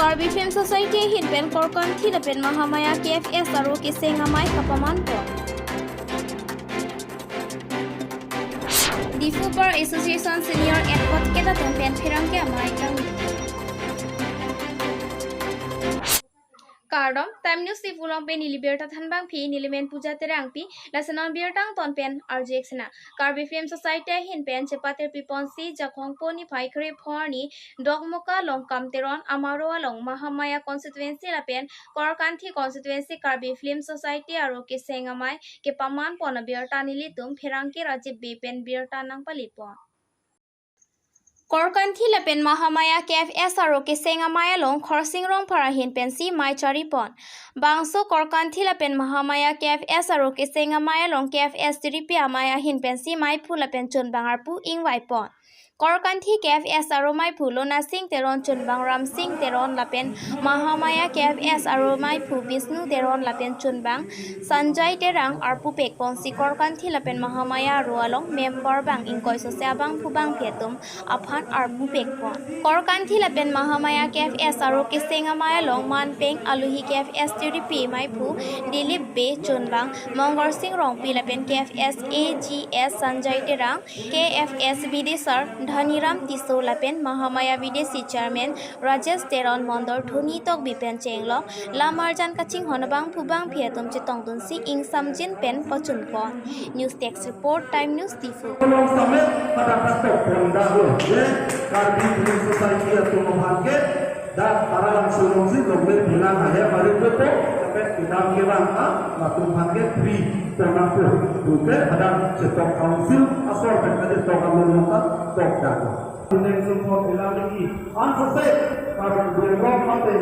Karbi Film Society hin pen korkan thi pen Mahamaya KFS aro kisengamai kapaman po. Difu Bar Association Senior Advocate atong pen phirang ke amai kang Kardom Time News Difu long pen Niliberta thanbang phi Nilimen puja terang pi lasanon birtang ton pen RJX na Karbi Film Society hin pen chepater piponsi jakhong poni phaikhre phorni dogmoka long kamteron amaro long Mahamaya constituency la pen korkanthi constituency Karbi Film Society aro ke sengamai ke paman pona birta nilitum phirangke rajib be pen birta nang palipo Korkanthi la pen Mahamaya KFS aro ke sengamaya long khorsing rong para hin pen si mai charipon bangso korkanthi la pen Mahamaya KFS aro ke sengamaya long KFS tripi amaya hin pen si mai phula pen chon bangar pu ing wai pon Korkanthi KFS aro mai phulo na sing teron chon bang ram sing teron la pen Mahamaya KFS aro mai phu Vishnu teron la pen chon bang Sanjay terang arpu pek pon si korkanthi la pen Mahamaya ro along member bang ingkoi so se abang phu bang phetum aphan arpu pek pon korkanthi la pen Mahamaya KFS aro ke sengamaya long man peng aluhi KFS tripi mai phu Dilip be chon bang Mongor Singh rong pi la pen KFS AGS Sanjay terang KFS Videsar Dhaniram Tiso Lapen Mahamaya Videsi Chairman Rajesh Teron Mondor Dhoni Tok Bipen Chenglo Lamarjan Kaching Honabang Phubang Phiatum Chitong Tunsi Ing Samjin Pen Pachun Ko News Text Report Time News Difu dan para langsung sih dompet bilang ada baru betul sampai kita kira waktu pakai free termasuk juga ada stok council asal ada stok anggota stok data. Ini semua bilang lagi answer para dua partai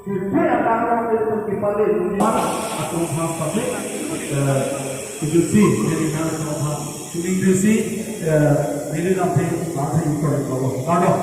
itu akan orang itu kembali mana atau apa itu sih jadi kalau itu sih ini nanti bahasa itu kalau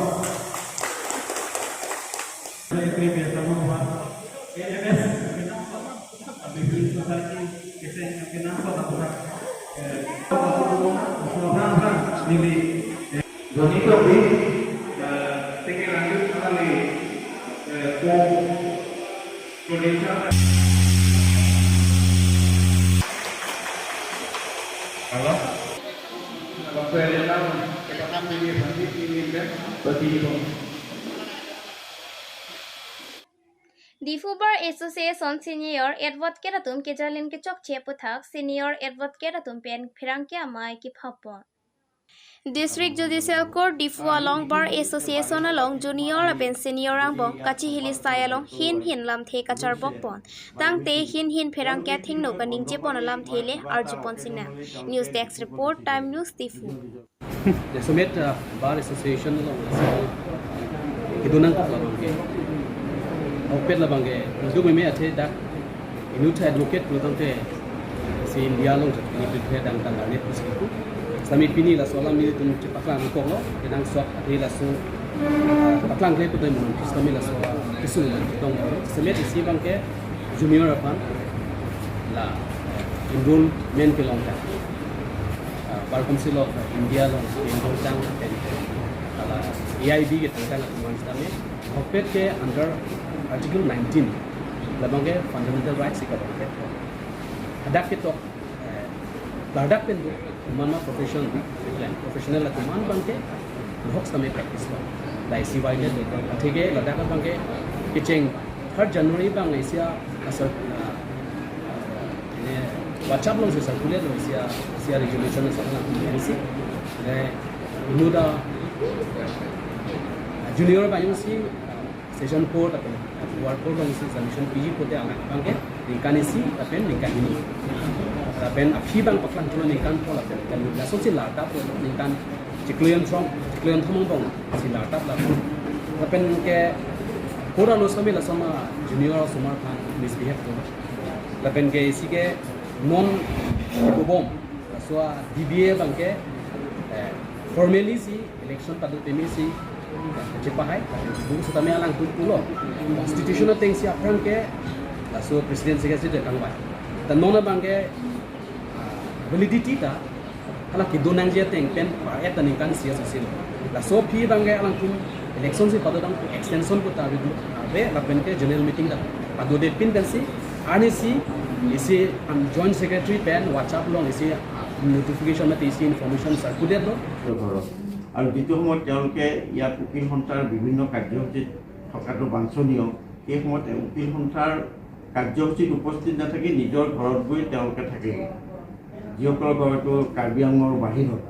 Difu Bar Association Senior Advocate atum kejalin ke chok che puthak Senior Advocate atum pen phirang ke amai ki phapon District Judicial Court Difu along Bar Association along Junior pen Senior angbong kachi hilis sai along hin lam the kachar bokpon tang te hin phirang ke thing no kaning che pon lam thele arjupon sina News Desk Report Time News Difu The Summit Bar Association along idunang ka ke Opet la bangge ndu me athe dak inut advocate lu tang te si India long ni prepare dang tang ne pusiku sami pini la solam mi tum che paklang ko lo enang sok athe la so paklang ke putai mun sami la so isu tong semet si bangke junior apan la enrollment ke long ta Bar Council of India long enroll tang ala AIB ke tang man sami opet ke under Article 19 labangge fundamental rights ka bakit adak ito ladak pen mama professional at man bangke hoks tame practice lo dai si wide athege ladak bangke kitching 3rd January bang asia asar ne whatsapp lo se circulate lo sia regulation sa na si ne nuda junior ba yung si session court atau war court yang si submission PG kote angke ningkanisi tapi ningkani tapi api bang paklan tulen ningkan pola kan langsung si lartap ningkan ciklian thomong bang si lartap lah tapi ke kora lo sambil sama junior sumar kan misbehave tu tapi ke isi ke non bom so DBA bang ke formally si election tadu temi si Jepahai, buku setame alang pulo. Constitutional things siap orang ke, lasu presiden sekali dia kangwai. Dan nona bangke validity ta, kalau kita nang je teng pen, rakyat dan ingkan sia sosial. Lasu pi bangke alang pun election से पदों extension को तारीख वे लगन के general meeting दा पदों दे pin Pence RC इसे joint secretary pen WhatsApp लो इसे notification में इसे इनफॉरमेशन सर्कुलेट लो और जितो समय তেওঁলোকে ইয়াত উকিল সন্থাৰ বিভিন্ন কাৰ্যসূচীত থকাটো বাঞ্ছনীয় এই সময়ত উকিল সন্থাৰ কাৰ্যসূচীত উপস্থিত নাথাকি নিজৰ ঘৰত গৈ তেওঁলোকে থাকে যিসকলৰ ঘৰটো কাৰ্বি আংলঙৰ বাহিৰত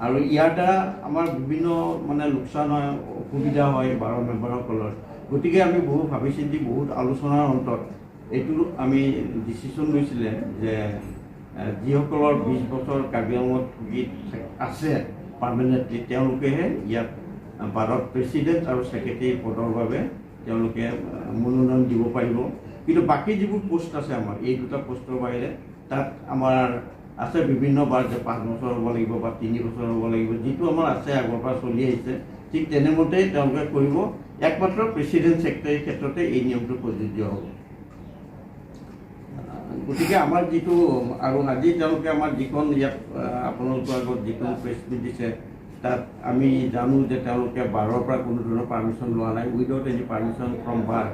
আৰু ইয়াৰ দ্বাৰা আমাৰ বিভিন্ন মানে লোকচান হয় অসুবিধা হয় 12 মেম্বাৰসকলৰ গতিকে আমি বহু ভাবি চিন্তি বহুত আলোচনাৰ অন্তত এইটো আমি ডিচিশ্যন লৈছিলে যে যিসকলৰ 20 বছৰ কাৰ্বি আংলঙত আছে পাৰ্মানেণ্টলি তেওঁলোকেহে ইয়াত ভাৰত প্ৰেচিডেণ্ট আৰু ছেক্ৰেটাৰী পদৰ বাবে তেওঁলোকে মনোনয়ন দিব পাৰিব কিন্তু বাকী যিবোৰ পোষ্ট আছে আমাৰ এই দুটা পোষ্টৰ বাহিৰে তাত আমাৰ আছে বিভিন্ন বাৰ যে 5 বছৰ হ'ব লাগিব বা 3 বছৰ হ'ব লাগিব যিটো আমাৰ আছে আগৰ পৰা চলি আহিছে ঠিক তেনেমতেই তেওঁলোকে কৰিব একমাত্ৰ প্ৰেচিডেণ্ট ছেক্ৰেটাৰীৰ ক্ষেত্ৰতে এই নিয়মটো প্ৰযোজ্য হ'ব গতিকে আমাৰ যিটো আৰু আজি তেওঁলোকে আমাৰ যিখন ইয়াত আপোনালোকৰ আগত যিখন প্ৰেছ মিট দিছে তাত আমি জানো যে তেওঁলোকে 12ৰ পৰা কোনো ধৰণৰ পাৰ্মিশ্যন লোৱা নাই উইদাউট এনি পাৰ্মিশ্যন ফ্ৰম বাৰ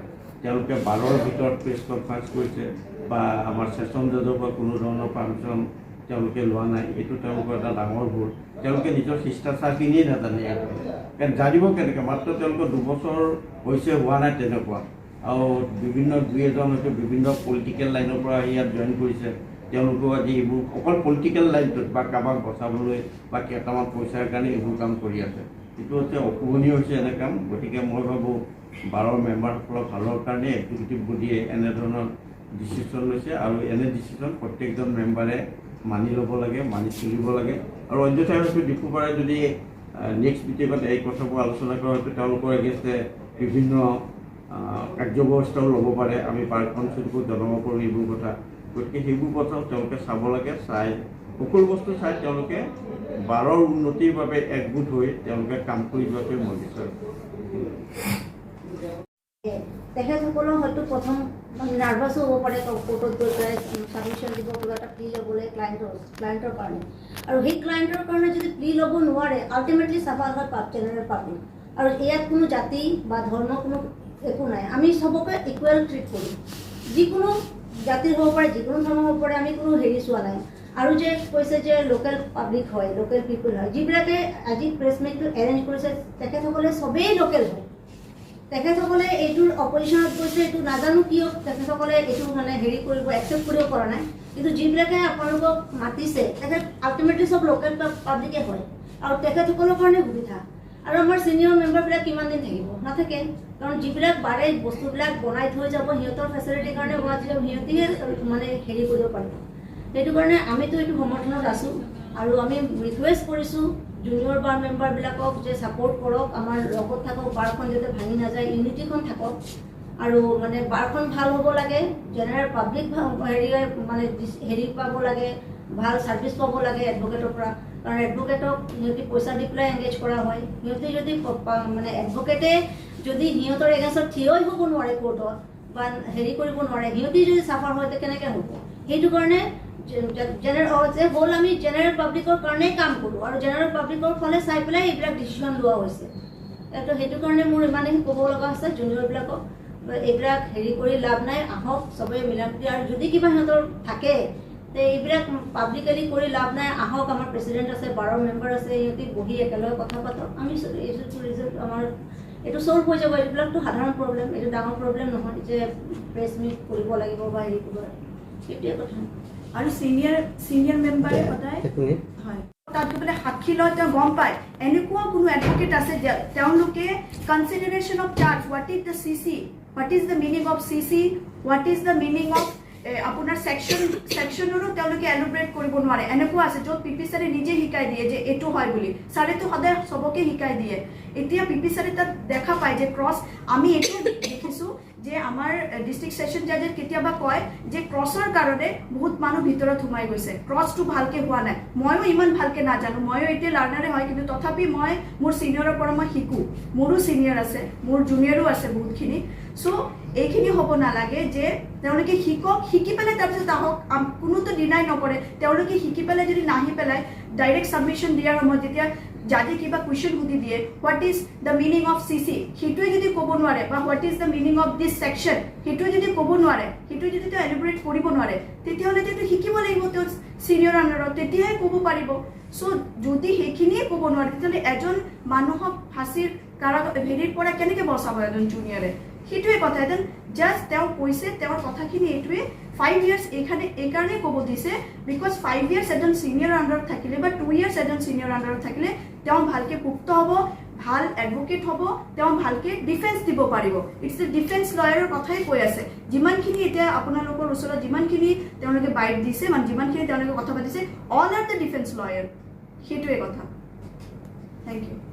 তেওঁলোকে 12ৰ ভিতৰত প্ৰেছ কনফাৰেঞ্চ কৰিছে বা আমাৰ ছেছন জজৰ পৰা কোনো ধৰণৰ পাৰ্মিশ্যন তেওঁলোকে লোৱা নাই এইটো তেওঁলোকৰ এটা ডাঙৰ ভুল তেওঁলোকে নিজৰ শিষ্টাচাৰখিনিয়ে নাজানে কাৰণ জানিব কেনেকৈ মাত্ৰ তেওঁলোকৰ 2 বছৰ হৈছে হোৱা নাই তেনেকুৱা আৰু বিভিন্ন দুই এজন হয়তো বিভিন্ন পলিটিকেল লাইনৰ পৰা ইয়াত জইন কৰিছে তেওঁলোকেও আজি এইবোৰ অকল পলিটিকেল লাইনটোত বা কাৰোবাক বচাবলৈ বা কেইটামান পইচাৰ কাৰণে এইবোৰ কাম কৰি আছে এইটো হৈছে অশুভনীয় হৈছে এনে কাম গতিকে মই ভাবোঁ 12 মেম্বাৰসকলৰ ভালৰ কাৰণে এক্সিকিউটিভ বডিয়ে এনেধৰণৰ ডিচিশ্যন লৈছে আৰু এনে ডিচিশ্যন প্ৰত্যেকজন মেম্বাৰে মানি ল'ব লাগে মানি চলিব লাগে আৰু অন্যথাই হয়তো ডিপুবাৰে যদি নেক্সট মিটিঙত এই কথাবোৰ আলোচনা কৰা হয়তো তেওঁলোকৰ এগেইনষ্টে বিভিন্ন কাৰ্যব্যৱস্থাও ল'ব পাৰে আমি বাৰ কাউন্সিলকো জনাব পাৰোঁ এইবোৰ কথা গতিকে সেইবোৰ কথাও তেওঁলোকে চাব লাগে চাই সকলো বস্তু চাই তেওঁলোকে 12ৰ উন্নতিৰ বাবে একগোট হৈ তেওঁলোকে কাম কৰি যোৱাটোৱে মই বিচাৰোঁ তেখেতসকলৰ হয়তো প্ৰথম নাৰ্ভাছো হ'ব পাৰে কোৰ্টত গৈ পেলাই ছাবমিশ্যন দিব কিবা এটা প্লি ল'বলৈ ক্লায়েণ্টৰ কাৰণে আৰু সেই ক্লায়েণ্টৰ কাৰণে যদি প্লি ল'ব নোৱাৰে আল্টিমেটলি চাফাৰ হয় জেনেৰেল পাব্লিক আৰু ইয়াত কোনো জাতি বা ধৰ্ম কোনো একো নাই আমি সবকে ইকুৱেল ট্ৰিট কৰোঁ যিকোনো জাতিৰ হ'ব পাৰে যিকোনো ধৰ্মৰ হ'ব পাৰে আমি কোনো হেৰি চোৱা নাই আৰু যে কৈছে যে লোকেল পাব্লিক হয় লোকেল পিপুল হয় যিবিলাকে আজি প্ৰেছ মিটটো এৰেঞ্জ কৰিছে তেখেতসকলে চবেই লোকেল হয় তেখেতসকলে এইটোৰ অপজিশ্যনত গৈছে এইটো নাজানো কিয় তেখেতসকলে এইটো মানে হেৰি কৰিব একচেপ্ট কৰিব পৰা নাই কিন্তু যিবিলাকে আপোনালোকক মাতিছে তেখেত আল্টিমেটলি চব লোকেল পাব্লিকে হয় আৰু তেখেতসকলৰ কাৰণে সুবিধা আৰু আমাৰ ছিনিয়ৰ মেম্বাৰবিলাক কিমান দিন থাকিব নাথাকে কাৰণ যিবিলাক বাৰে বস্তুবিলাক বনাই থৈ যাব সিহঁতৰ ফেচিলিটিৰ কাৰণে বনাই থৈ যাব সিহঁতিহে মানে হেৰি কৰিব পাৰিব সেইটো কাৰণে আমিতো এইটো সমৰ্থনত আছোঁ আৰু আমি ৰিকুৱেষ্ট কৰিছোঁ জুনিয়ৰ বাৰ মেম্বাৰবিলাকক যে ছাপোৰ্ট কৰক আমাৰ লগত থাকক বাৰখন যাতে ভাঙি নাযায় ইউনিটিখন থাকক আৰু মানে বাৰখন ভাল হ'ব লাগে জেনেৰেল পাব্লিক মানে হেৰি পাব লাগে ভাল ছাৰ্ভিচ পাব লাগে এডভকেটৰ পৰা কাৰণ এডভকেটক সিহঁতি পইচা দি পেলাই এংগেজ কৰা হয় সিহঁতি যদি মানে এডভকেটে যদি সিহঁতৰ এগেইনষ্টত থিয় হ'ব নোৱাৰে কোৰ্টত বা হেৰি কৰিব নোৱাৰে সিহঁতি যদি চাফাৰ হয় কেনেকৈ হ'ব সেইটো কাৰণে হ'ল আমি জেনেৰেল পাব্লিকৰ কাৰণেই কাম কৰোঁ আৰু জেনেৰেল পাব্লিকৰ ফালে চাই পেলাই এইবিলাক ডিচিশ্যন লোৱা হৈছে তো সেইটো কাৰণে মোৰ ইমানেই ক'ব লগা আছে জুনিয়ৰবিলাকক এইবিলাক হেৰি কৰি লাভ নাই আহক চবেই মিলাপ্ৰীতি আৰু যদি কিবা সিহঁতৰ থাকে তে এইবিলাক পাব্লিকেলি কৰি লাভ নাই আহক আমাৰ প্ৰেচিডেণ্ট আছে 12 মেম্বাৰ আছে সিহঁতি বহি একেলগে কথা পাতক আমি ৰিজল্ট আমাৰ এইটো চল্ভ হৈ যাব এইবিলাকতো সাধাৰণ প্ৰব্লেম এইটো ডাঙৰ প্ৰব্লেম নহয় যে প্ৰেছ মিট কৰিব লাগিব বা হেৰি কৰিব সেইটোৱে কথা আৰু সিনিয়ৰ মেম্বাৰে সদায় হয় তাত গৈ পেলাই সাক্ষী লয় তেওঁ গম পায় এনেকুৱা কোনো এডভকেট আছে তেওঁলোকে consideration of charge what is the CC what is the meaning of CC what is the meaning of আপোনাৰ ছেকশ্যনৰো তেওঁলোকে এলোবৰেট কৰিব নোৱাৰে এনেকুৱা আছে য'ত পিপি ছাৰে নিজে শিকাই দিয়ে যে এইটো হয় বুলি ছাৰেতো সদায় চবকে শিকাই দিয়ে এতিয়া পিপি ছাৰে তাত দেখা পায় যে ক্ৰছ আমি এইটো দেখিছোঁ যে আমাৰ ডিষ্ট্ৰিক্ট ছেছন জাজে কেতিয়াবা কয় যে ক্ৰছৰ কাৰণে বহুত মানুহ ভিতৰত সোমাই গৈছে ক্ৰছটো ভালকৈ হোৱা নাই ময়ো ইমান ভালকৈ নাজানো ময়ো এতিয়া লাৰ্ণাৰে হয় কিন্তু তথাপি মই মোৰ ছিনিয়ৰৰ পৰা মই শিকোঁ মোৰো ছিনিয়ৰ আছে মোৰ জুনিয়ৰো আছে বহুতখিনি চ' এইখিনি হ'ব নালাগে যে তেওঁলোকে শিকক শিকি পেলাই তাৰপিছত আহক কোনোতো ডিনাই নকৰে তেওঁলোকে শিকি পেলাই যদি নাহি পেলাই ডাইৰেক্ট ছাবমিশ্যন দিয়াৰ সময়ত যেতিয়া জাজে কিবা কুৱেশ্যন সুধি দিয়ে what is the meaning of CC সেইটোৱে যদি ক'ব নোৱাৰে বা what is the meaning of this section সেইটোৱে যদি ক'ব নোৱাৰে সেইটোৱে যদি তেওঁ এলিবৰেট কৰিব নোৱাৰে তেতিয়াহ'লে তেওঁ শিকিব লাগিব তেওঁ ছিনিয়ৰ আণ্ডাৰত তেতিয়াহে ক'ব পাৰিব চ' যদি সেইখিনিয়ে ক'ব নোৱাৰে তেতিয়াহ'লে এজন মানুহক ফাঁচীৰ হেৰিৰ পৰা কেনেকৈ বচাব এজন জুনিয়ৰে সেইটোৱে কথা এজন জাষ্ট তেওঁ কৈছে তেওঁৰ কথাখিনি এইটোৱে 5 years এইকাৰণে ক'ব দিছে বিকজ 5 years এজন ছিনিয়ৰ আণ্ডাৰত থাকিলে বা 2 years এজন ছিনিয়ৰ আণ্ডাৰত থাকিলে তেওঁ ভালকৈ পুক্ত হ'ব ভাল এডভকেট হ'ব তেওঁ ভালকৈ ডিফেন্স দিব পাৰিব ইটছ দ্য ডিফেন্স লয়াৰৰ কথাই কৈ আছে যিমানখিনি এতিয়া আপোনালোকৰ ওচৰত যিমানখিনি তেওঁলোকে বাইট দিছে মানে যিমানখিনি তেওঁলোকে কথা পাতিছে all are the defence lawyer সেইটোৱে কথা থেংক ইউ